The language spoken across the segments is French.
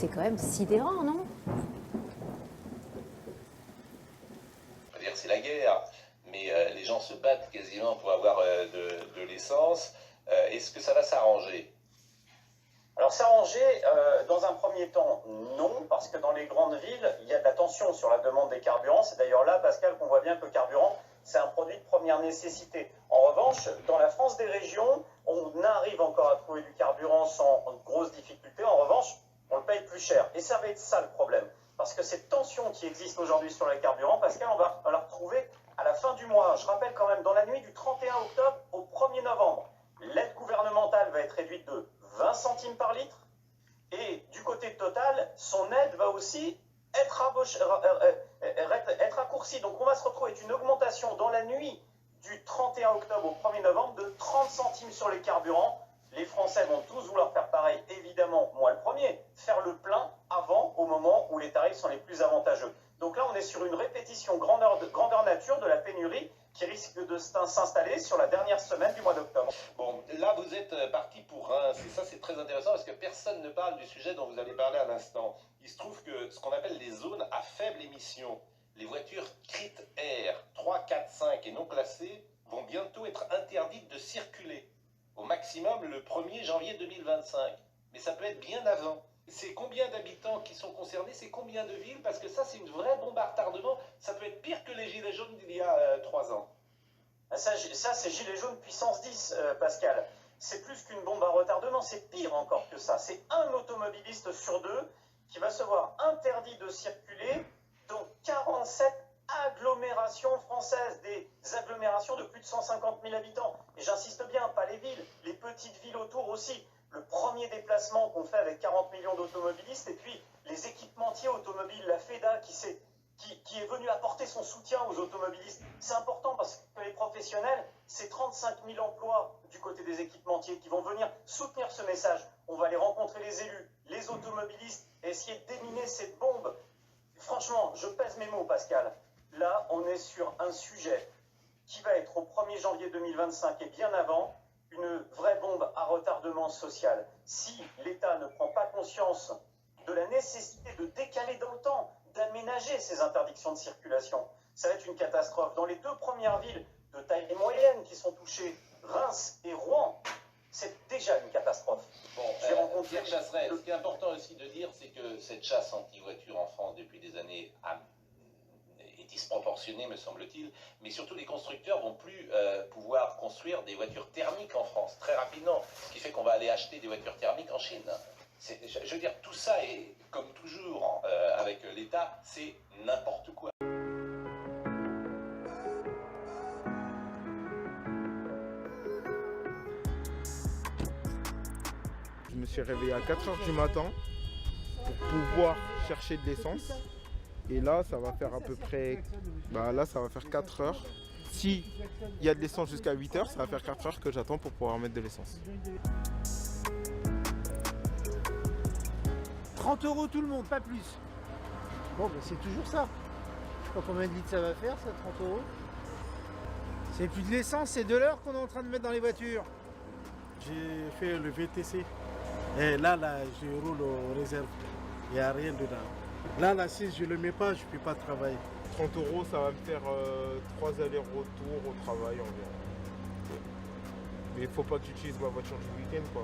c'est quand même sidérant, non? On peut dire que c'est la guerre, mais les gens se battent quasiment pour avoir de l'essence. Est-ce que ça va s'arranger? Alors s'arranger, dans un premier temps, non, parce que dans les grandes villes, il y a de la tension sur la demande des carburants. C'est d'ailleurs là, Pascal, qu'on voit bien que le carburant, c'est un produit de première nécessité. En revanche, dans la France des régions, on arrive encore à trouver du carburant sans grosse difficulté. En revanche, on le paye plus cher. Et ça va être ça le problème. Parce que cette tension qui existe aujourd'hui sur les carburants, Pascal, on va la retrouver à la fin du mois. Je rappelle quand même, dans la nuit du 31 octobre au 1er novembre, l'aide gouvernementale va être réduite de 20 centimes par litre. Et du côté de Total, son aide va aussi être raccourcie. Donc on va se retrouver avec une augmentation dans la nuit du 31 octobre au 1er novembre de 30 centimes sur les carburants. Les Français vont tous vouloir faire pareil, évidemment, moi le premier, faire le plein avant, au moment où les tarifs sont les plus avantageux. Donc là, on est sur une répétition grandeur nature de la pénurie qui risque de s'installer sur la dernière semaine du mois d'octobre. Bon, là vous êtes parti pour Reims, et ça c'est très intéressant parce que personne ne parle du sujet dont vous avez parlé à l'instant. Il se trouve que ce qu'on appelle les zones à faible émission, les voitures CRIT R 3, 4, 5 et non classées vont bientôt être interdites de circuler. Au maximum le 1er janvier 2025. Mais ça peut être bien avant. C'est combien d'habitants qui sont concernés? C'est combien de villes? Parce que ça, c'est une vraie bombe à retardement. Ça peut être pire que les gilets jaunes d'il y a 3 ans. Ça c'est gilets jaunes puissance 10, Pascal. C'est plus qu'une bombe à retardement, c'est pire encore que ça. C'est un automobiliste sur deux qui va se voir interdit de circuler dans 47 agglomérations françaises, des agglomérations de plus de 150 000 habitants. Et j'insiste bien, pas les villes, les petites villes autour aussi. Le premier déplacement qu'on fait avec 40 millions d'automobilistes, et puis les équipementiers automobiles, la FEDA qui est venue apporter son soutien aux automobilistes. C'est important parce que les professionnels, c'est 35 000 emplois du côté des équipementiers qui vont venir soutenir ce message. On va aller rencontrer les élus, les automobilistes, et essayer de déminer cette bombe. Franchement, je pèse mes mots, Pascal. Là, on est sur un sujet qui va être au 1er janvier 2025 et bien avant, une vraie bombe à retardement social. Si l'État ne prend pas conscience de la nécessité de décaler dans le temps, d'aménager ces interdictions de circulation, ça va être une catastrophe. Dans les deux premières villes de taille moyenne qui sont touchées, Reims et Rouen, c'est déjà une catastrophe. Bon, Pierre Chasseret, ce qui est important aussi de dire, c'est que cette chasse anti-voiture en France depuis des années est disproportionnée, me semble-t-il, mais surtout les constructeurs vont plus pouvoir construire des voitures thermiques en France très rapidement, ce qui fait qu'on va aller acheter des voitures thermiques en Chine. Je veux dire, tout ça est, comme toujours avec l'État, c'est n'importe quoi. Je me suis réveillé à 4 h du matin pour pouvoir chercher de l'essence. Et là, ça va faire à peu près... là, ça va faire 4 heures. Si il y a de l'essence jusqu'à 8 h, ça va faire 4 heures que j'attends pour pouvoir mettre de l'essence. 30 € tout le monde, pas plus. Bon, c'est toujours ça. Je sais pas combien de litres ça va faire, ça, 30 €. C'est plus de l'essence, c'est de l'heure qu'on est en train de mettre dans les voitures. J'ai fait le VTC. Et là, je roule aux réserves. Il n'y a rien dedans. Là, si je ne le mets pas, je ne peux pas travailler. 30 €, ça va me faire 3 allers-retours au travail environ. Mais il ne faut pas que j'utilise ma voiture du week-end, quoi.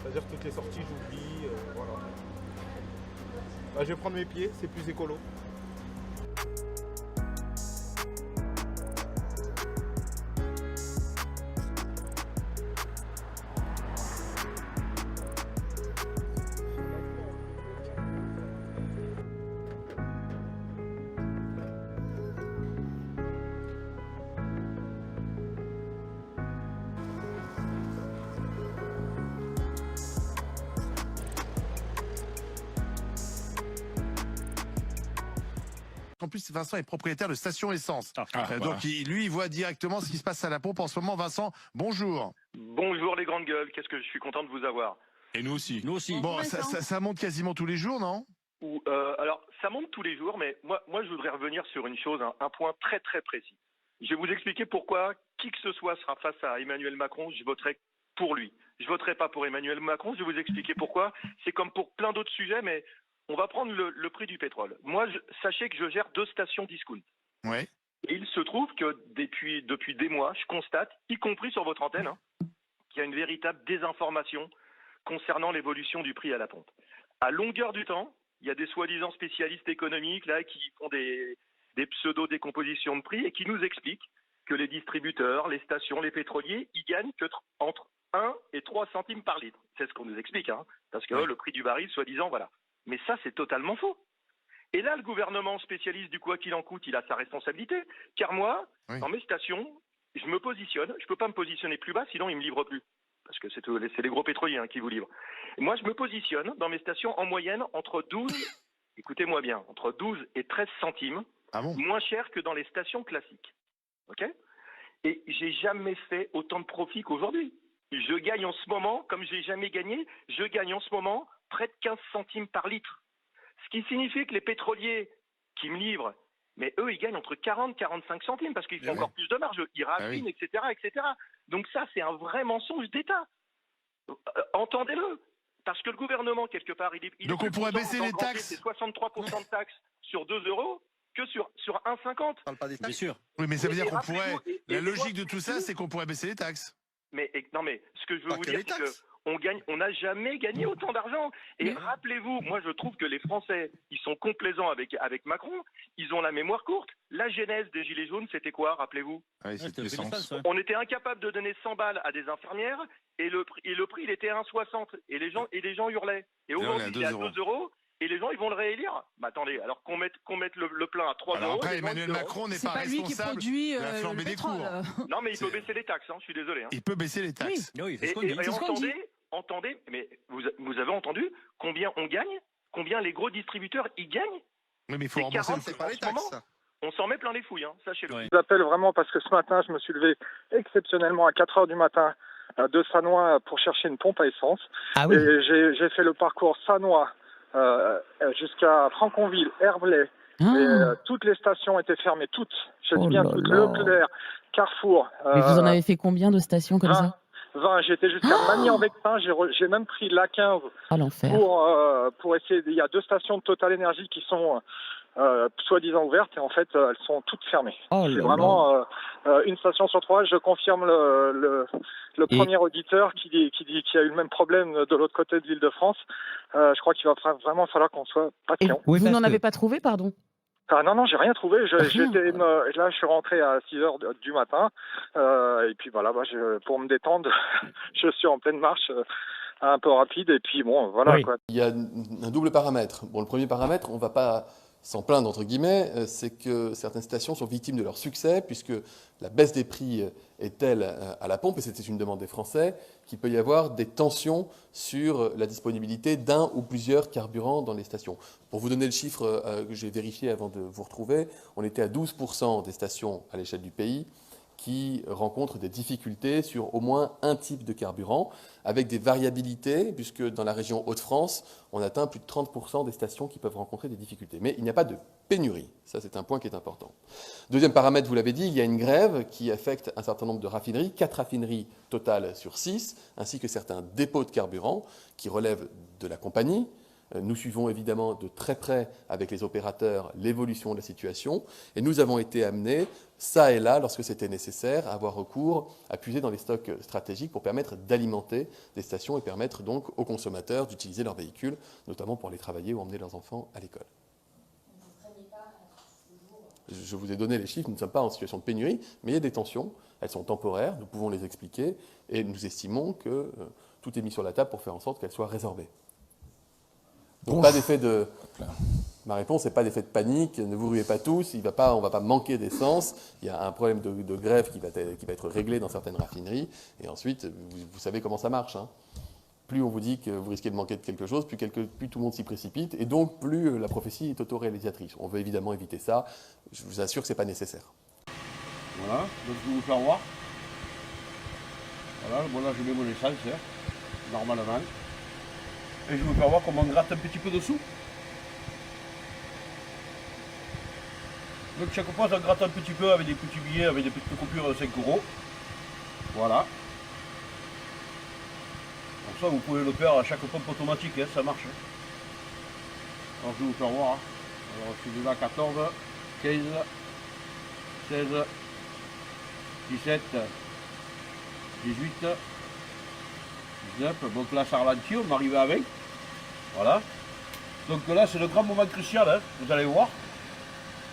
C'est-à-dire toutes les sorties, j'oublie, voilà. Là, je vais prendre mes pieds, c'est plus écolo. En plus, Vincent est propriétaire de station essence. Donc, lui, il voit directement ce qui se passe à la pompe en ce moment. Vincent, bonjour. Bonjour les grandes gueules, qu'est-ce que je suis content de vous avoir. Et nous aussi. Nous aussi. Bon, ça monte quasiment tous les jours, non? Alors, ça monte tous les jours, mais moi je voudrais revenir sur une chose, un point très très précis. Je vais vous expliquer pourquoi, qui que ce soit sera face à Emmanuel Macron, je voterai pour lui. je voterai pas pour Emmanuel Macron. Je vais vous expliquer pourquoi. C'est comme pour plein d'autres sujets, mais on va prendre le prix du pétrole. Moi, sachez que je gère 2 stations discount. Ouais. Et il se trouve que depuis des mois, je constate, y compris sur votre antenne, qu'il y a une véritable désinformation concernant l'évolution du prix à la pompe. À longueur du temps, il y a des soi-disant spécialistes économiques là qui font des pseudo-décompositions de prix et qui nous expliquent que les distributeurs, les stations, les pétroliers, ils gagnent que entre 1 et 3 centimes par litre. C'est ce qu'on nous explique, parce que le prix du baril, soi-disant, voilà. Mais ça, c'est totalement faux. Et là, le gouvernement spécialiste du quoi qu'il en coûte, il a sa responsabilité. Car moi, dans mes stations, je me positionne. Je ne peux pas me positionner plus bas, sinon ils ne me livrent plus. Parce que c'est les gros pétroliers qui vous livrent. Et moi, je me positionne dans mes stations en moyenne entre 12, écoutez-moi bien, entre 12 et 13 centimes, moins cher que dans les stations classiques. Ok ? Et j'ai jamais fait autant de profit qu'aujourd'hui. Je gagne en ce moment, comme je n'ai jamais gagné, je gagne en ce moment près de 15 centimes par litre. Ce qui signifie que les pétroliers qui me livrent, mais eux, ils gagnent entre 40 et 45 centimes parce qu'ils font encore plus de marge, ils raffinent, etc., etc. Donc ça, c'est un vrai mensonge d'État. Entendez-le. Parce que le gouvernement, quelque part, il donc on pourrait baisser les taxes. C'est 63% de taxes sur 2 euros que sur 1,50. Bien sûr. Oui, mais ça veut dire qu'on pourrait... La logique de tout ça, c'est qu'on pourrait baisser les taxes. Non, mais ce que je veux vous dire, c'est que on n'a jamais gagné autant d'argent. Et rappelez-vous, moi je trouve que les Français, ils sont complaisants avec Macron, ils ont la mémoire courte. La genèse des Gilets jaunes, c'était quoi, rappelez-vous? On était incapable de donner 100 balles à des infirmières et le prix il était à 1,60 et les gens hurlaient. Et aujourd'hui, il est à 2 euros. Et les gens, ils vont le réélire. Bah attendez, alors qu'on mette le plein à 3 euros. Après, Emmanuel Macron n'est pas responsable de la flambée des cours. Non, mais il peut baisser les taxes, je suis désolé. Il peut baisser les taxes. Oui, et entendez, mais vous avez entendu combien on gagne? Combien les gros distributeurs, ils gagnent? Oui, mais il faut rembourser les taxes. On s'en met plein les fouilles, sachez-le. Je vous appelle vraiment parce que ce matin, je me suis levé exceptionnellement à 4 heures du matin de Sannois pour chercher une pompe à essence. Ah oui. Et j'ai fait le parcours Sannois jusqu'à Franconville, Herblay. Et, toutes les stations étaient fermées, toutes. Je dis bien toutes. Leclerc, Carrefour. Mais vous en avez fait combien de stations comme ça? 20. J'étais jusqu'à Magny-en-Vexin. J'ai même pris l'A15 pour essayer. Il y a 2 stations de Total Energy qui sont soi-disant ouvertes et en fait elles sont toutes fermées. C'est vraiment une station sur 3. Je confirme le premier auditeur qui dit qu'il y a eu le même problème de l'autre côté de l'Île-de-France. Je crois qu'il va vraiment falloir qu'on soit patient. Vous n'en avez pas trouvé, pardon? Ah non, j'ai rien trouvé. Là, je suis rentré à 6 heures du matin. Et puis voilà, pour me détendre, je suis en pleine marche, un peu rapide. Et puis bon, voilà. Quoi. Il y a un double paramètre. Bon, le premier paramètre, on ne va pas s'en plaindre, entre guillemets, c'est que certaines stations sont victimes de leur succès, puisque la baisse des prix est telle à la pompe, et c'était une demande des Français, qu'il peut y avoir des tensions sur la disponibilité d'un ou plusieurs carburants dans les stations. Pour vous donner le chiffre que j'ai vérifié avant de vous retrouver, on était à 12% des stations à l'échelle du pays qui rencontrent des difficultés sur au moins un type de carburant, avec des variabilités, puisque dans la région Hauts-de-France, on atteint plus de 30% des stations qui peuvent rencontrer des difficultés. Mais il n'y a pas de pénurie. Ça, c'est un point qui est important. Deuxième paramètre, vous l'avez dit, il y a une grève qui affecte un certain nombre de raffineries, 4 raffineries totales sur 6, ainsi que certains dépôts de carburant qui relèvent de la compagnie. Nous suivons évidemment de très près avec les opérateurs l'évolution de la situation et nous avons été amenés, ça et là, lorsque c'était nécessaire, à avoir recours, à puiser dans les stocks stratégiques pour permettre d'alimenter des stations et permettre donc aux consommateurs d'utiliser leurs véhicules, notamment pour aller travailler ou emmener leurs enfants à l'école. Je vous ai donné les chiffres, nous ne sommes pas en situation de pénurie, mais il y a des tensions, elles sont temporaires, nous pouvons les expliquer et nous estimons que tout est mis sur la table pour faire en sorte qu'elles soient résorbées. Donc pas d'effet de... Ma réponse n'est pas d'effet de panique, ne vous ruez pas tous, on ne va pas manquer d'essence, il y a un problème de grève qui va être réglé dans certaines raffineries, et ensuite, vous savez comment ça marche. Plus on vous dit que vous risquez de manquer de quelque chose, plus tout le monde s'y précipite, et donc plus la prophétie est autoréalisatrice. On veut évidemment éviter ça, je vous assure que ce n'est pas nécessaire. Voilà, donc je vais vous faire voir. Voilà, bon là je mets mon essence, normalement. Et je vais vous faire voir comment on gratte un petit peu dessous. Donc chaque fois, on gratte un petit peu avec des petits billets, avec des petites coupures de 5 euros. Voilà. pour ça, vous pouvez le faire à chaque pompe automatique, hein, ça marche. Hein. Alors je vais vous faire voir. Hein. Alors je suis déjà 14, 15, 16, 17, 18, 19. Donc là ça ralentit, on va arriver à 20. Voilà. Donc là c'est le grand moment crucial, hein, vous allez voir.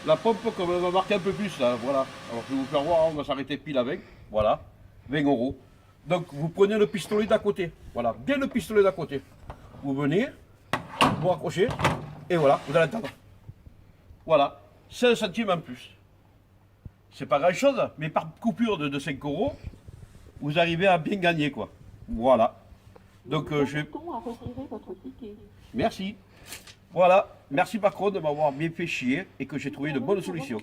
La pompe comme elle va marquer un peu plus là, voilà. Alors je vais vous faire voir, on va s'arrêter pile avec. Voilà, 20 €. Donc vous prenez le pistolet d'à côté. Voilà, bien le pistolet d'à côté. Vous venez, vous raccrochez, et voilà, vous allez attendre. Voilà, 5 centimes en plus. C'est pas grand chose, mais par coupure de 5 €, vous arrivez à bien gagner quoi. Voilà. Donc je vais. Merci. Voilà, merci par contre de m'avoir bien fait chier et que j'ai trouvé de bonnes solutions.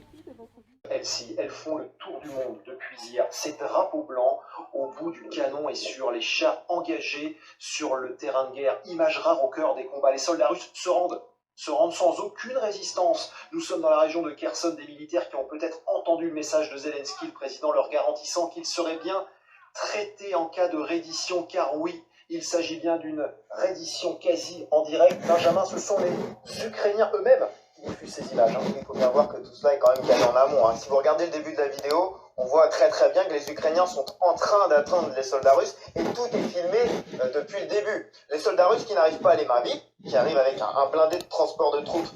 Elles font le tour du monde depuis hier. Ces drapeaux blancs au bout du canon et sur les chars engagés sur le terrain de guerre. Image rare au cœur des combats. Les soldats russes se rendent sans aucune résistance. Nous sommes dans la région de Kherson, des militaires qui ont peut-être entendu le message de Zelensky, le président leur garantissant qu'ils seraient bien traités en cas de reddition, car oui, il s'agit bien d'une reddition quasi en direct. Benjamin, ce sont les Ukrainiens eux-mêmes qui diffusent ces images. Hein. Il faut bien voir que tout cela est quand même calé en amont. Hein. Si vous regardez le début de la vidéo, on voit très bien que les Ukrainiens sont en train d'atteindre les soldats russes et tout est filmé depuis le début. Les soldats russes qui n'arrivent pas à les mains vides, qui arrivent avec un blindé de transport de troupes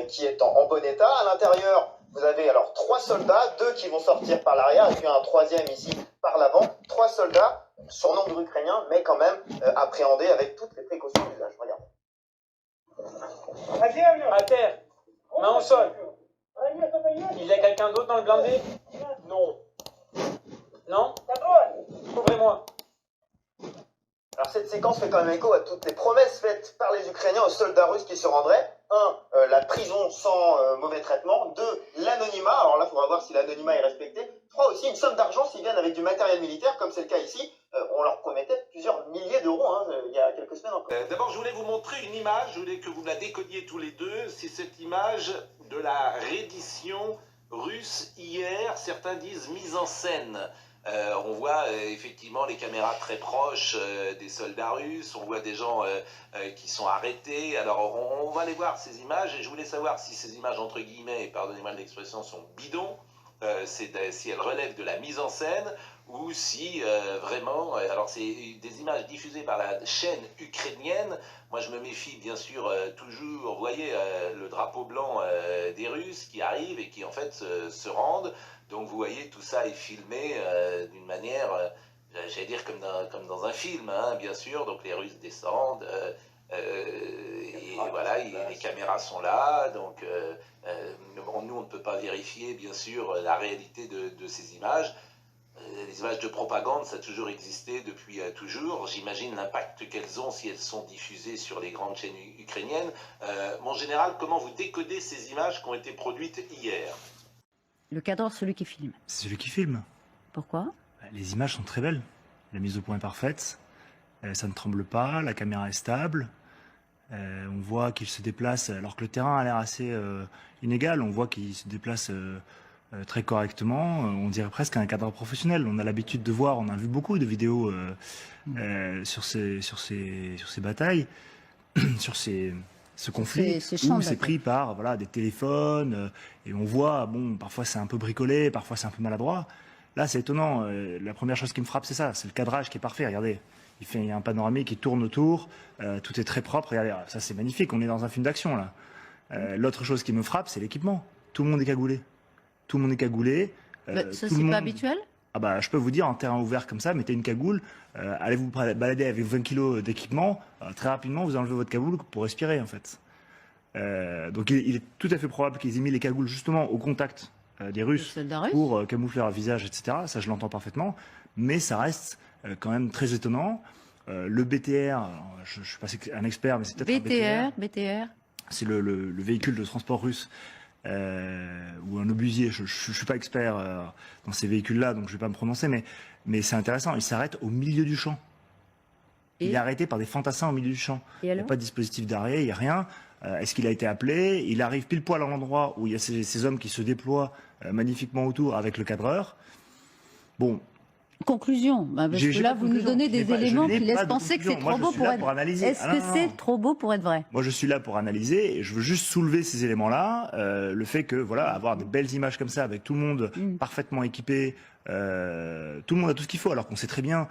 qui est en bon état. À l'intérieur, vous avez alors 3 soldats, 2 qui vont sortir par l'arrière et puis un 3e ici par l'avant. 3 soldats, surnombre ukrainien, mais quand même appréhendés avec toutes les précautions d'usage. Regardez. À terre, main au sol. Il y a quelqu'un d'autre dans le blindé? Non. Non? Ouvrez-moi. Alors cette séquence fait quand même écho à toutes les promesses faites par les Ukrainiens aux soldats russes qui se rendraient. 1. La prison sans mauvais traitement. 2. L'anonymat. Alors là, il faudra voir si l'anonymat est respecté. 3. Aussi une somme d'argent s'ils viennent avec du matériel militaire, comme c'est le cas ici. On leur promettait plusieurs milliers d'euros il y a quelques semaines encore. D'abord, je voulais vous montrer une image. Je voulais que vous la décodiez tous les deux. C'est cette image de la reddition russe hier. Certains disent mise en scène. On voit effectivement les caméras très proches des soldats russes, on voit des gens qui sont arrêtés. Alors on va aller voir ces images et je voulais savoir si ces images entre guillemets, et pardonnez-moi de l'expression, sont bidons, si elles relèvent de la mise en scène ou si vraiment... alors c'est des images diffusées par la chaîne ukrainienne. Moi je me méfie bien sûr toujours, vous voyez le drapeau blanc des Russes qui arrivent et qui en fait se rendent. Donc vous voyez, tout ça est filmé d'une manière, j'allais dire comme dans un film, hein, bien sûr. Donc les Russes descendent, et voilà, les caméras sont là. Donc nous, on ne peut pas vérifier, bien sûr, la réalité de ces images. Les images de propagande, ça a toujours existé depuis toujours. J'imagine l'impact qu'elles ont si elles sont diffusées sur les grandes chaînes ukrainiennes. Mon général, comment vous décodez ces images qui ont été produites hier ? Le cadreur, celui qui filme. C'est celui qui filme. Pourquoi? Les images sont très belles. La mise au point est parfaite. Ça ne tremble pas, la caméra est stable. On voit qu'il se déplace, alors que le terrain a l'air assez inégal. On voit qu'il se déplace très correctement. On dirait presque un cadreur professionnel. On a l'habitude de voir, on a vu beaucoup de vidéos sur ces batailles, sur ce conflit où c'est pris par des téléphones et on voit, bon, parfois c'est un peu bricolé, parfois c'est un peu maladroit. Là, c'est étonnant. La première chose qui me frappe, c'est ça, c'est le cadrage qui est parfait. Regardez, il y a un panoramique qui tourne autour, tout est très propre. Regardez, ça c'est magnifique, on est dans un film d'action là. L'autre chose qui me frappe, c'est l'équipement. Tout le monde est cagoulé. Tout le monde est cagoulé. Ça, c'est pas habituel? Ah bah, je peux vous dire, en terrain ouvert comme ça, mettez une cagoule, allez vous balader avec 20 kilos d'équipement, très rapidement vous enlevez votre cagoule pour respirer en fait. Donc il est tout à fait probable qu'ils aient mis les cagoules justement au contact des Russes pour camoufler leur visage, etc. Ça je l'entends parfaitement, mais ça reste quand même très étonnant. Le BTR, je ne suis pas un expert, mais c'est peut-être un BTR. C'est le véhicule de transport russe. Ou un obusier, je ne suis pas expert dans ces véhicules-là, donc je ne vais pas me prononcer, mais c'est intéressant, il s'arrête au milieu du champ. Il est arrêté par des fantassins au milieu du champ. Il n'y a pas de dispositif d'arrêt, il n'y a rien. Est-ce qu'il a été appelé? Il arrive pile poil à l'endroit où il y a ces hommes qui se déploient magnifiquement autour avec le cadreur. Bon, Conclusion, parce que là, vous nous donnez des éléments qui laissent penser que c'est trop beau pour être vrai. Est-ce que c'est trop beau pour être vrai? Moi, je suis là pour analyser et je veux juste soulever ces éléments-là. Le fait que, voilà, avoir de belles images comme ça avec tout le monde parfaitement équipé, tout le monde a tout ce qu'il faut, alors qu'on sait très bien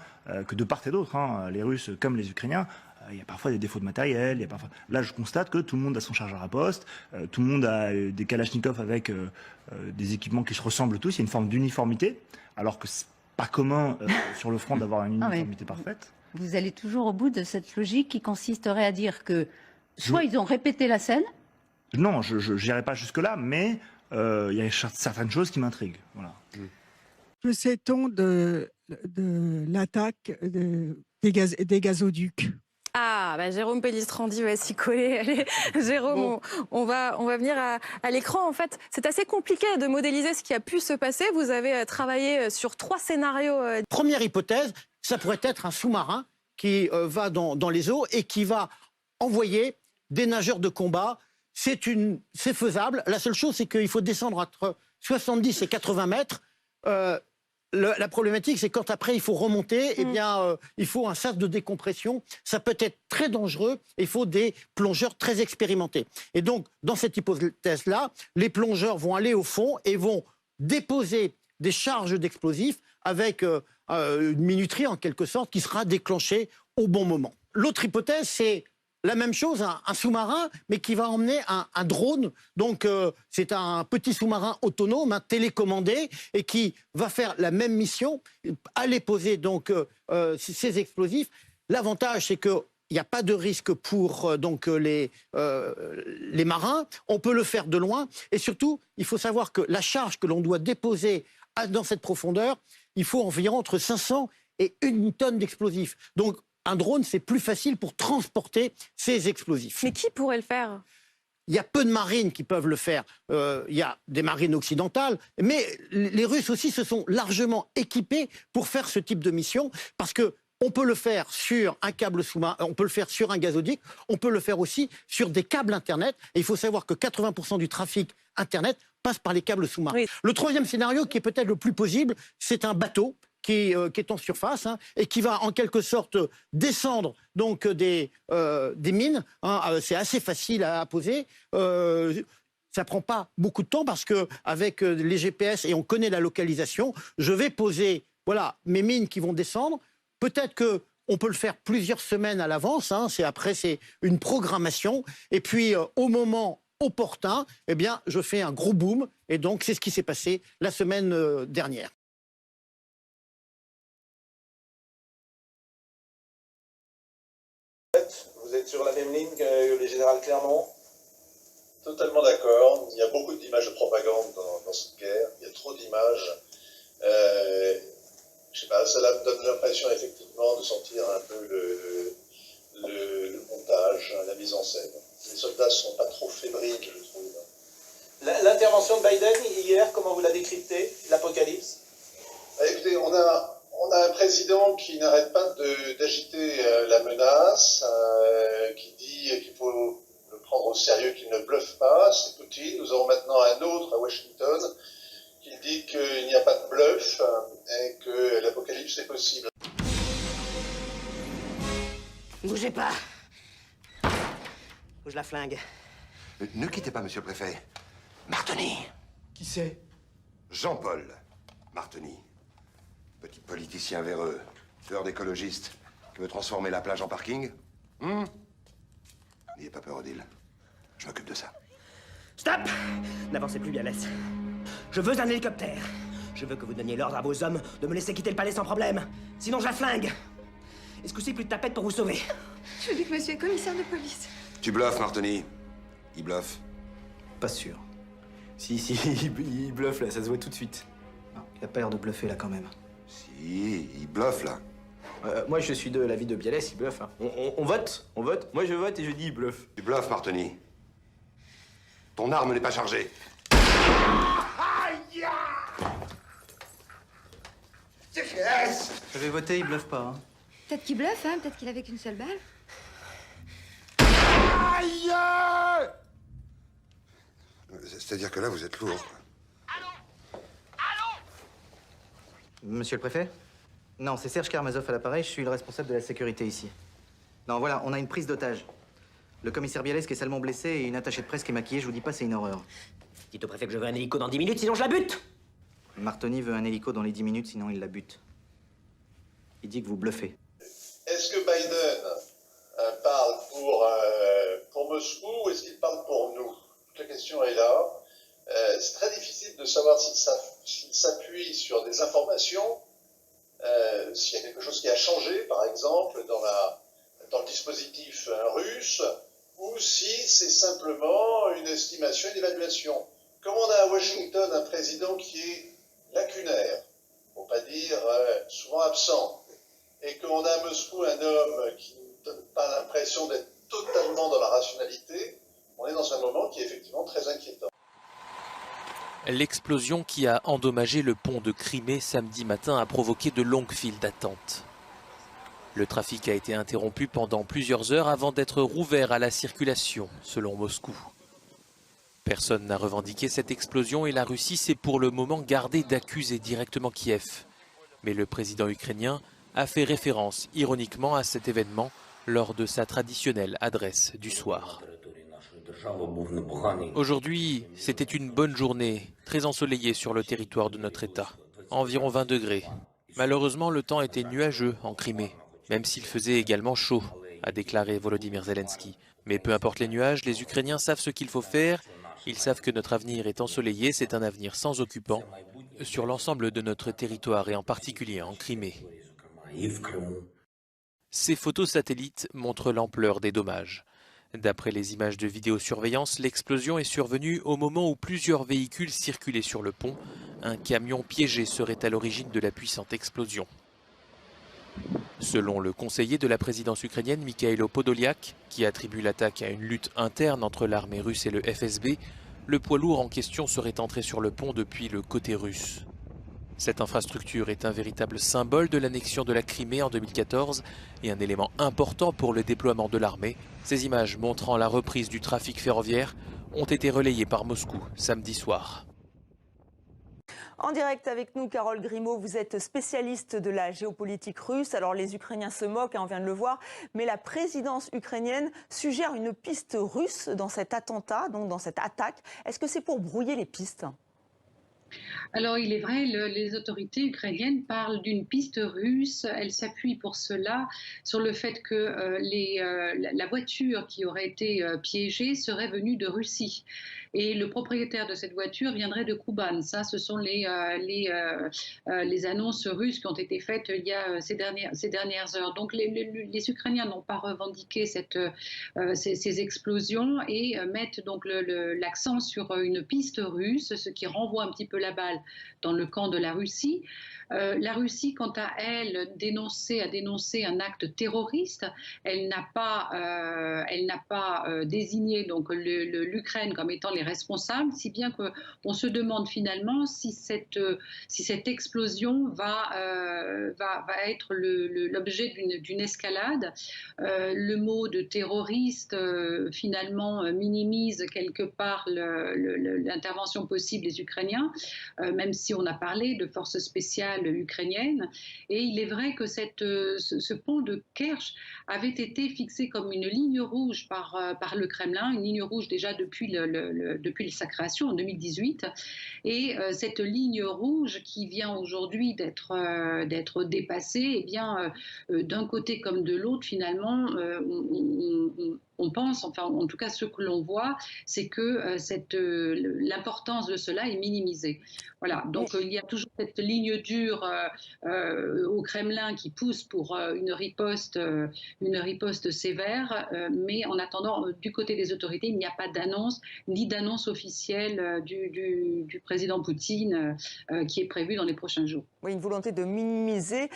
que de part et d'autre, les Russes comme les Ukrainiens, il y a parfois des défauts de matériel. Là, je constate que tout le monde a son chargeur à poste, tout le monde a des Kalachnikov avec des équipements qui se ressemblent tous. Il y a une forme d'uniformité, alors que c'est pas commun sur le front d'avoir une uniformité parfaite. Vous allez toujours au bout de cette logique qui consisterait à dire que soit ils ont répété la scène. Non, je n'irai pas jusque-là, mais il y a certaines choses qui m'intriguent. Voilà. Que sait-on de l'attaque des gazoducs? Ah, bah Jérôme Pellistrandi va s'y coller. Allez, Jérôme, on va venir à l'écran. En fait, c'est assez compliqué de modéliser ce qui a pu se passer. Vous avez travaillé sur 3 scénarios. Première hypothèse, ça pourrait être un sous-marin qui va dans les eaux et qui va envoyer des nageurs de combat. C'est faisable. La seule chose, c'est qu'il faut descendre entre 70 et 80 mètres. La problématique, c'est quand après il faut remonter, il faut un sas de décompression. Ça peut être très dangereux. Il faut des plongeurs très expérimentés. Et donc, dans cette hypothèse-là, les plongeurs vont aller au fond et vont déposer des charges d'explosifs avec une minuterie, en quelque sorte, qui sera déclenchée au bon moment. L'autre hypothèse, c'est la même chose, un sous-marin, mais qui va emmener un drone. Donc, c'est un petit sous-marin autonome, télécommandé, et qui va faire la même mission, aller poser donc ces explosifs. L'avantage, c'est qu'il n'y a pas de risque pour les marins. On peut le faire de loin. Et surtout, il faut savoir que la charge que l'on doit déposer dans cette profondeur, il faut environ entre 500 et 1 tonne d'explosifs. Donc, un drone, c'est plus facile pour transporter ces explosifs. Mais qui pourrait le faire? Il y a peu de marines qui peuvent le faire. Il y a des marines occidentales, mais les Russes aussi se sont largement équipés pour faire ce type de mission, parce que on peut le faire sur un câble sous-marin, on peut le faire sur un gazoduc, on peut le faire aussi sur des câbles Internet. Et il faut savoir que 80% du trafic Internet passe par les câbles sous-marins. Oui. Le troisième scénario, qui est peut-être le plus plausible, c'est un bateau qui est en surface et qui va en quelque sorte descendre donc des mines. C'est assez facile à poser. Ça prend pas beaucoup de temps parce que avec les GPS et on connaît la localisation, je vais poser mes mines qui vont descendre. Peut-être que on peut le faire plusieurs semaines à l'avance. C'est une programmation. Et puis au moment opportun, je fais un gros boom. Et donc c'est ce qui s'est passé la semaine dernière. Vous êtes sur la même ligne que le général Clermont? Totalement d'accord. Il y a beaucoup d'images de propagande dans cette guerre. Il y a trop d'images. Je sais pas, cela me donne l'impression effectivement de sentir un peu le montage, la mise en scène. Les soldats ne sont pas trop fébriles, je trouve. L'intervention de Biden hier, comment vous la décryptez, l'apocalypse? Écoutez, on a un président qui n'arrête pas d'agiter la menace, qui dit qu'il faut le prendre au sérieux, qu'il ne bluffe pas, c'est Poutine. Nous avons maintenant un autre à Washington qui dit qu'il n'y a pas de bluff et que l'apocalypse est possible. Bougez pas. Faut que je la flingue. Ne quittez pas, monsieur le préfet. Marteny. Qui c'est? Jean-Paul Marteny. Petit politicien véreux, tueur d'écologistes, qui veut transformer la plage en parking. N'ayez pas peur, Odile. Je m'occupe de ça. Stop! N'avancez plus, Bialès. Je veux un hélicoptère. Je veux que vous donniez l'ordre à vos hommes de me laisser quitter le palais sans problème. Sinon, je la flingue. Est-ce que c'est plus de tapette pour vous sauver? Je dis que monsieur est commissaire de police. Tu bluffes, Marteny. Il bluffe. Pas sûr. Si, il bluffe là, ça se voit tout de suite. Non, il a pas l'air de bluffer là quand même. Si, il bluffe là. Moi je suis de l'avis de Bialès, il bluffe. Hein. On vote. Moi je vote et je dis il bluffe. Tu bluffes, Marteny. Ton arme n'est pas chargée. Aïe! Je vais voter, il bluffe pas. Hein. Peut-être qu'il bluffe, peut-être qu'il avait qu'une seule balle. Aïe! C'est-à-dire que là, vous êtes lourd. Monsieur le préfet? Non, c'est Serge Karmazov à l'appareil, je suis le responsable de la sécurité ici. Non, voilà, on a une prise d'otage. Le commissaire Bialès qui est salement blessé et une attachée de presse qui est maquillée, je vous dis pas, c'est une horreur. Dites au préfet que je veux un hélico dans 10 minutes, sinon je la bute! Martoni veut un hélico dans les 10 minutes, sinon il la bute. Il dit que vous bluffez. Est-ce que Biden parle pour Moscou ou est-ce qu'il parle pour nous? Toute la question est là. C'est très difficile de savoir s'il s'appuie sur des informations, s'il y a quelque chose qui a changé, par exemple, dans le dispositif russe, ou si c'est simplement une estimation, une évaluation. Comme on a à Washington un président qui est lacunaire, pour pas dire souvent absent, et qu'on a à Moscou un homme qui ne donne pas l'impression d'être totalement dans la rationalité, on est dans un moment qui est effectivement très inquiétant. L'explosion qui a endommagé le pont de Crimée samedi matin a provoqué de longues files d'attente. Le trafic a été interrompu pendant plusieurs heures avant d'être rouvert à la circulation, selon Moscou. Personne n'a revendiqué cette explosion et la Russie s'est pour le moment gardée d'accuser directement Kiev. Mais le président ukrainien a fait référence ironiquement à cet événement lors de sa traditionnelle adresse du soir. Aujourd'hui, c'était une bonne journée, très ensoleillée sur le territoire de notre État. Environ 20 degrés. Malheureusement, le temps était nuageux en Crimée, même s'il faisait également chaud, a déclaré Volodymyr Zelensky. Mais peu importe les nuages, les Ukrainiens savent ce qu'il faut faire. Ils savent que notre avenir est ensoleillé, c'est un avenir sans occupants, sur l'ensemble de notre territoire et en particulier en Crimée. Ces photos satellites montrent l'ampleur des dommages. D'après les images de vidéosurveillance, l'explosion est survenue au moment où plusieurs véhicules circulaient sur le pont. Un camion piégé serait à l'origine de la puissante explosion. Selon le conseiller de la présidence ukrainienne Mikhailo Podolyak, qui attribue l'attaque à une lutte interne entre l'armée russe et le FSB, le poids lourd en question serait entré sur le pont depuis le côté russe. Cette infrastructure est un véritable symbole de l'annexion de la Crimée en 2014 et un élément important pour le déploiement de l'armée. Ces images montrant la reprise du trafic ferroviaire ont été relayées par Moscou samedi soir. En direct avec nous, Carole Grimaud, vous êtes spécialiste de la géopolitique russe. Alors les Ukrainiens se moquent, on vient de le voir, mais la présidence ukrainienne suggère une piste russe dans cet attentat, donc dans cette attaque. Est-ce que c'est pour brouiller les pistes ? Alors il est vrai, les autorités ukrainiennes parlent d'une piste russe. Elles s'appuient pour cela sur le fait que la voiture qui aurait été piégée serait venue de Russie. Et le propriétaire de cette voiture viendrait de Kuban. Ça, ce sont les annonces russes qui ont été faites il y a ces dernières heures. Donc les Ukrainiens n'ont pas revendiqué ces explosions et mettent donc l'accent sur une piste russe, ce qui renvoie un petit peu la balle dans le camp de la Russie. La Russie, quant à elle, a dénoncé un acte terroriste. Elle n'a pas désigné donc l'Ukraine comme étant les responsables, si bien qu'on se demande finalement si cette explosion va être l'objet d'une escalade. Le mot de terroriste finalement minimise quelque part l'intervention possible des Ukrainiens, même si on a parlé de forces spéciales ukrainienne. Et il est vrai que ce pont de Kerch avait été fixé comme une ligne rouge par le Kremlin, une ligne rouge déjà depuis sa création en 2018. Et cette ligne rouge qui vient aujourd'hui d'être dépassée, eh bien, d'un côté comme de l'autre, finalement, on pense, enfin en tout cas ce que l'on voit, c'est que l'importance de cela est minimisée. Voilà, donc il y a toujours cette ligne dure au Kremlin qui pousse pour une riposte sévère, mais en attendant, du côté des autorités, il n'y a pas d'annonce, ni d'annonce officielle du président Poutine qui est prévue dans les prochains jours. Oui, une volonté de minimiser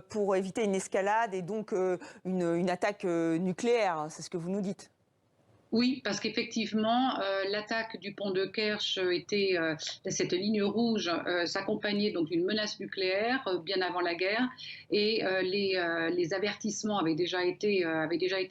pour éviter une escalade et donc une attaque nucléaire, c'est ce que vous nous dites. Oui, parce qu'effectivement, l'attaque du pont de Kerch était cette ligne rouge s'accompagnait donc d'une menace nucléaire bien avant la guerre, et les avertissements avaient déjà été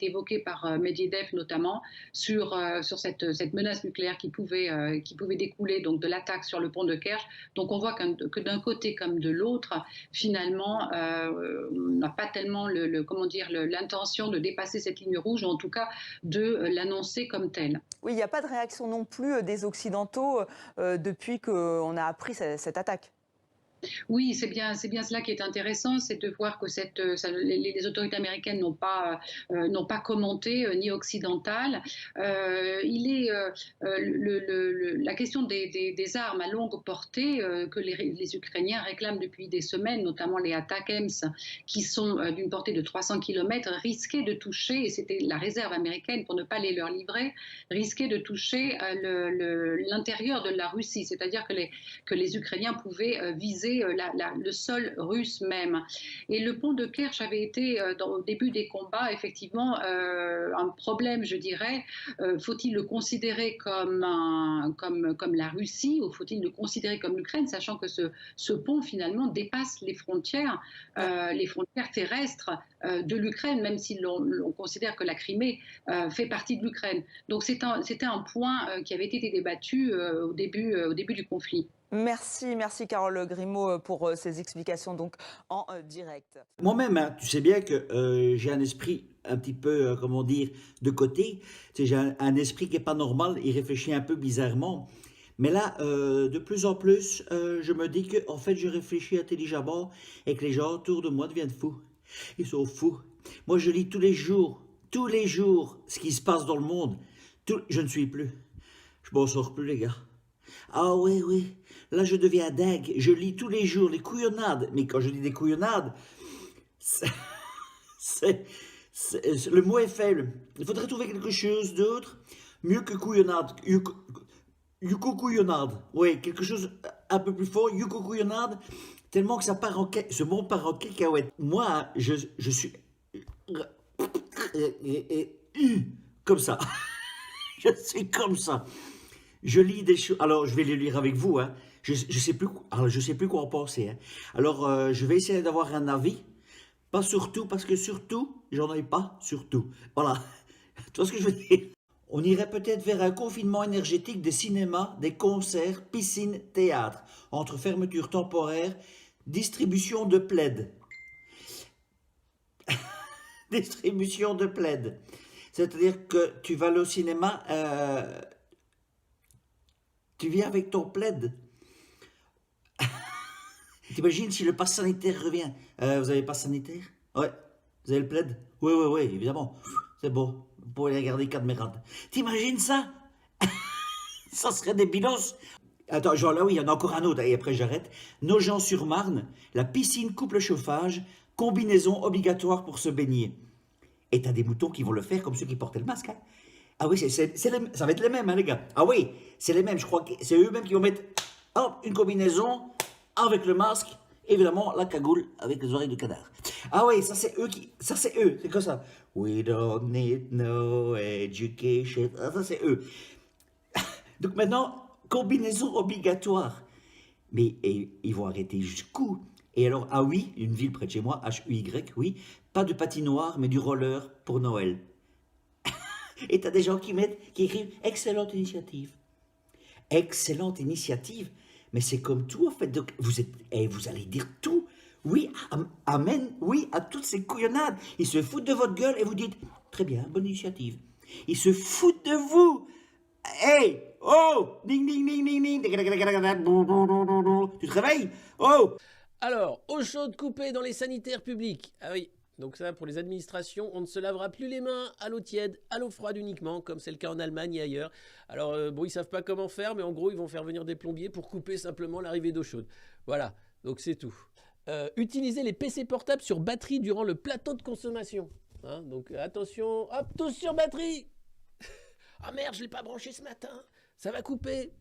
évoqués par Medvedev notamment sur cette menace nucléaire qui pouvait découler donc de l'attaque sur le pont de Kerch. Donc on voit que d'un côté comme de l'autre, finalement, on n'a pas tellement l'intention de dépasser cette ligne rouge, ou en tout cas de l'annoncer comme tel. Oui, il n'y a pas de réaction non plus des Occidentaux depuis qu'on a appris cette attaque. Oui, c'est bien cela qui est intéressant, c'est de voir que les autorités américaines n'ont pas commenté, ni occidentales. La question des armes à longue portée que les Ukrainiens réclament depuis des semaines, notamment les ATACMS, qui sont d'une portée de 300 km, risquaient de toucher, et c'était la réserve américaine pour ne pas les leur livrer, risquaient de toucher l'intérieur de la Russie, c'est-à-dire que les Ukrainiens pouvaient viser le sol russe même. Et le pont de Kerch avait été, au début des combats, effectivement, un problème, je dirais. Faut-il le considérer comme la Russie, ou faut-il le considérer comme l'Ukraine, sachant que ce pont, finalement, dépasse les frontières terrestres de l'Ukraine, même si l'on considère que la Crimée fait partie de l'Ukraine. Donc c'était un point qui avait été débattu au début du conflit. Merci Carole Grimaud pour ces explications donc en direct. Moi-même, hein, tu sais bien que j'ai un esprit un petit peu, comment dire, de côté. Tu sais, j'ai un esprit qui n'est pas normal, il réfléchit un peu bizarrement. Mais là, de plus en plus, je me dis que en fait, je réfléchis intelligemment et que les gens autour de moi deviennent fous. Ils sont fous. Moi, je lis tous les jours, ce qui se passe dans le monde. Je ne suis plus. Je m'en sors plus, les gars. Ah oui. Là, je deviens dingue. Je lis tous les jours les couillonnades. Mais quand je dis des couillonnades, le mot est faible. Il faudrait trouver quelque chose d'autre, mieux que couillonnade. Yuko couillonnade. Oui, quelque chose un peu plus fort. Yuko couillonnade. Tellement que ce monde part en cacahuète. Moi, je suis comme ça. Je suis comme ça. Je lis des choses. Alors, je vais les lire avec vous. Hein. Je sais plus quoi en penser. Hein. Alors, je vais essayer d'avoir un avis. Pas surtout, parce que surtout, j'en ai pas surtout. Voilà. Tu vois ce que je veux dire? On irait peut-être vers un confinement énergétique des cinémas, des concerts, piscines, théâtres, entre fermeture temporaire, distribution de plaids. Distribution de plaids. C'est-à-dire que tu vas aller au cinéma, tu viens avec ton plaid. T'imagines si le pass sanitaire revient. Vous avez le pass sanitaire? Ouais. Vous avez le plaid? Oui, évidemment. C'est bon. Vous pouvez regarder Cadmerade. T'imagines ça? Ça serait des bilos. Attends, genre là, oui, il y en a encore un autre, et après j'arrête. Nogent-sur-Marne, la piscine coupe le chauffage, combinaison obligatoire pour se baigner. Et t'as des moutons qui vont le faire comme ceux qui portaient le masque. Hein. Ah oui, ça va être les mêmes, hein, les gars. Ah oui, c'est les mêmes, je crois que c'est eux-mêmes qui vont mettre une combinaison avec le masque, évidemment la cagoule avec les oreilles de canard. Ah oui, ça c'est eux, c'est comme ça. We don't need no education. Ah, ça c'est eux. Donc maintenant, combinaison obligatoire. Mais ils vont arrêter jusqu'où? Et alors, ah oui, une ville près de chez moi, H-U-Y, oui, pas de patinoire, mais du roller pour Noël. Et t'as des gens qui écrivent « Excellente initiative ». Excellente initiative, mais c'est comme tout en fait. Donc, vous allez dire tout. Oui, amen, oui, à toutes ces couillonnades. Ils se foutent de votre gueule et vous dites « Très bien, bonne initiative ». Ils se foutent de vous. Hey, oh, ding, ding, ding, ding, ding. Tu te réveilles? Oh. Alors, eau chaude coupée dans les sanitaires publics. Ah oui, donc ça, pour les administrations, on ne se lavera plus les mains à l'eau tiède, à l'eau froide uniquement, comme c'est le cas en Allemagne et ailleurs. Alors, bon, ils savent pas comment faire, mais en gros, ils vont faire venir des plombiers pour couper simplement l'arrivée d'eau chaude. Voilà, donc c'est tout. Utiliser les PC portables sur batterie durant le plateau de consommation. Hein, donc attention, hop, tous sur batterie. Ah merde, je l'ai pas branché ce matin, ça va couper.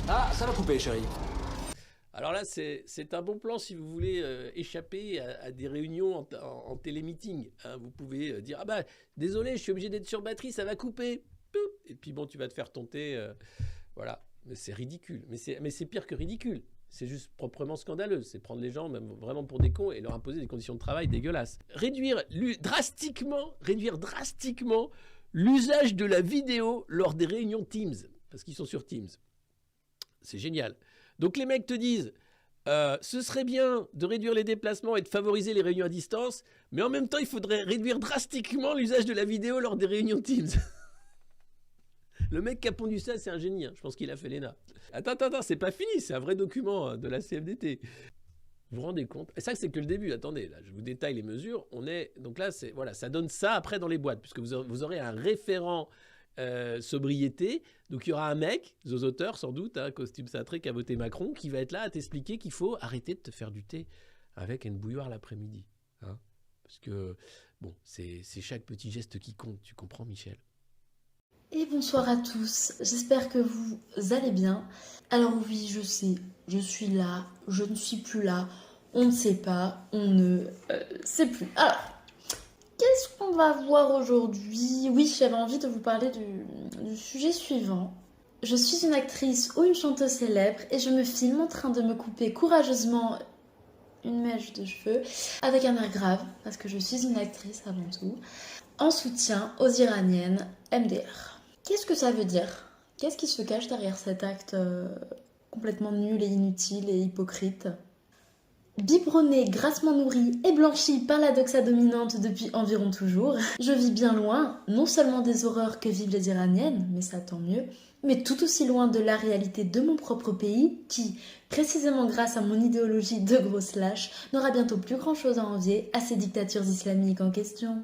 Ah, ça va couper, chérie. Alors là, c'est un bon plan si vous voulez échapper à des réunions en télémeeting. Hein. Vous pouvez dire « Ah bah, désolé, je suis obligé d'être sur batterie, ça va couper. » Et puis bon, tu vas te faire tenter. Voilà. Mais c'est ridicule. Mais c'est pire que ridicule. C'est juste proprement scandaleux. C'est prendre les gens même vraiment pour des cons et leur imposer des conditions de travail dégueulasses. Réduire drastiquement l'usage de la vidéo lors des réunions Teams. Parce qu'ils sont sur Teams. C'est génial. Donc les mecs te disent, ce serait bien de réduire les déplacements et de favoriser les réunions à distance, mais en même temps, il faudrait réduire drastiquement l'usage de la vidéo lors des réunions Teams. Le mec qui a pondu ça, c'est un génie. Hein. Je pense qu'il a fait l'ENA. Attends, c'est pas fini. C'est un vrai document de la CFDT. Vous vous rendez compte? Et ça, c'est que le début. Attendez, là, je vous détaille les mesures. Donc là, voilà, ça donne ça après dans les boîtes, puisque vous aurez un référent sobriété. Donc il y aura un mec, zozoteur sans doute, hein, costume cintré, qui a voté Macron, qui va être là à t'expliquer qu'il faut arrêter de te faire du thé avec une bouilloire l'après-midi. Hein, parce que, bon, c'est chaque petit geste qui compte. Tu comprends, Michel? Et bonsoir à tous, j'espère que vous allez bien. Alors oui, je sais, je suis là, je ne suis plus là, on ne sait pas, on ne sait plus. Alors, qu'est-ce qu'on va voir aujourd'hui? Oui, j'avais envie de vous parler du sujet suivant. Je suis une actrice ou une chanteuse célèbre et je me filme en train de me couper courageusement une mèche de cheveux avec un air grave, parce que je suis une actrice avant tout, en soutien aux Iraniennes MDR. Qu'est-ce que ça veut dire? Qu'est-ce qui se cache derrière cet acte complètement nul et inutile et hypocrite? Biberonnée, grassement nourrie et blanchie par la doxa dominante depuis environ toujours, je vis bien loin, non seulement des horreurs que vivent les Iraniennes, mais ça tant mieux, mais tout aussi loin de la réalité de mon propre pays, qui, précisément grâce à mon idéologie de grosse lâche, n'aura bientôt plus grand-chose à envier à ces dictatures islamiques en question.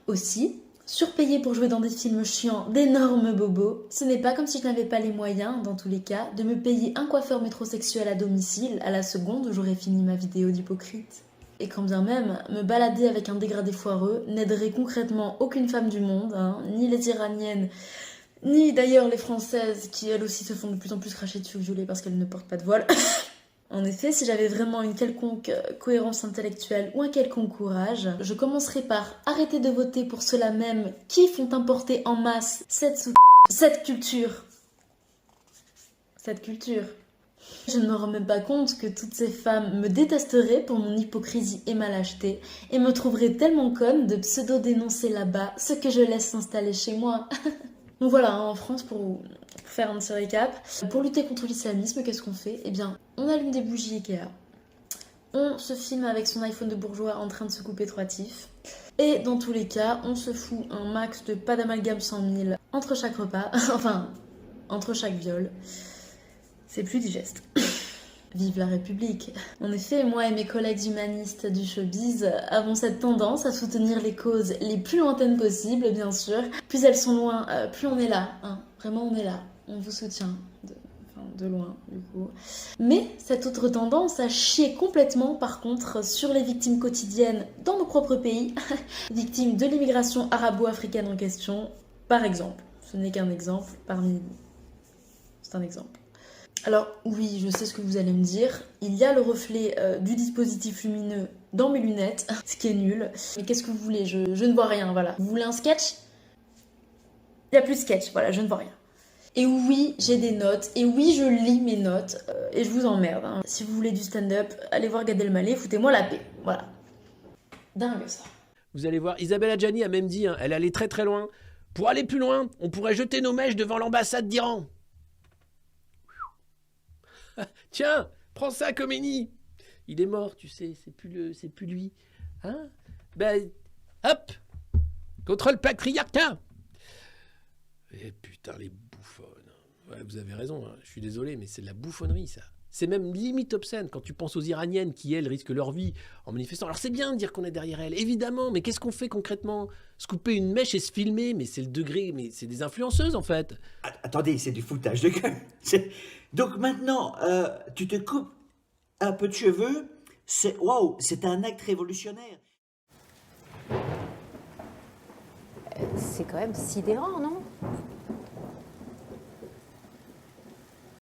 Aussi, surpayée pour jouer dans des films chiants d'énormes bobos, ce n'est pas comme si je n'avais pas les moyens, dans tous les cas, de me payer un coiffeur métrosexuel à domicile à la seconde où j'aurais fini ma vidéo d'hypocrite. Et quand bien même, me balader avec un dégradé foireux n'aiderait concrètement aucune femme du monde, hein, ni les Iraniennes, ni d'ailleurs les Françaises qui elles aussi se font de plus en plus cracher dessus ou violer parce qu'elles ne portent pas de voile. En effet, si j'avais vraiment une quelconque cohérence intellectuelle ou un quelconque courage, je commencerais par arrêter de voter pour ceux-là même qui font importer en masse cette culture. Cette culture. Je ne me rends même pas compte que toutes ces femmes me détesteraient pour mon hypocrisie et ma lâcheté et me trouveraient tellement conne de pseudo-dénoncer là-bas ce que je laisse s'installer chez moi. Donc voilà, en France, pour faire un petit récap, pour lutter contre l'islamisme, qu'est-ce qu'on fait? Eh bien, on allume des bougies Ikea, on se filme avec son iPhone de bourgeois en train de se couper 3 tifs, et dans tous les cas, on se fout un max de pas d'amalgame 100 000 entre chaque repas, enfin, entre chaque viol. C'est plus digeste. Vive la République. En effet, moi et mes collègues humanistes du showbiz avons cette tendance à soutenir les causes les plus lointaines possibles, bien sûr. Plus elles sont loin, plus on est là. Hein. Vraiment, on est là. On vous soutient. De loin, du coup. Mais cette autre tendance à chier complètement, par contre, sur les victimes quotidiennes dans nos propres pays, victimes de l'immigration arabo-africaine en question, par exemple. Ce n'est qu'un exemple parmi... C'est un exemple. Alors oui, je sais ce que vous allez me dire, il y a le reflet du dispositif lumineux dans mes lunettes, ce qui est nul. Mais qu'est-ce que vous voulez? Je ne vois rien, voilà. Vous voulez un sketch? Il n'y a plus de sketch, voilà, je ne vois rien. Et oui, j'ai des notes, et oui, je lis mes notes, et je vous emmerde. Hein. Si vous voulez du stand-up, allez voir Gad Elmaleh, foutez-moi la paix, voilà. Dingue ça. Vous allez voir, Isabelle Adjani a même dit, hein, elle allait très très loin. Pour aller plus loin, on pourrait jeter nos mèches devant l'ambassade d'Iran. Tiens, prends ça, Khomeini. Il est mort, tu sais, c'est plus lui. Hein? Ben, hop, contre le patriarcat. Et putain, les bouffonnes. Ouais, vous avez raison, hein, je suis désolé, mais c'est de la bouffonnerie, ça. C'est même limite obscène quand tu penses aux Iraniennes qui, elles, risquent leur vie en manifestant. Alors c'est bien de dire qu'on est derrière elles, évidemment, mais qu'est-ce qu'on fait concrètement? Se couper une mèche et se filmer, mais c'est le degré, mais c'est des influenceuses, en fait. Attendez, c'est du foutage de gueule. Donc maintenant, tu te coupes un peu de cheveux, waouh, c'est un acte révolutionnaire. C'est quand même sidérant, non?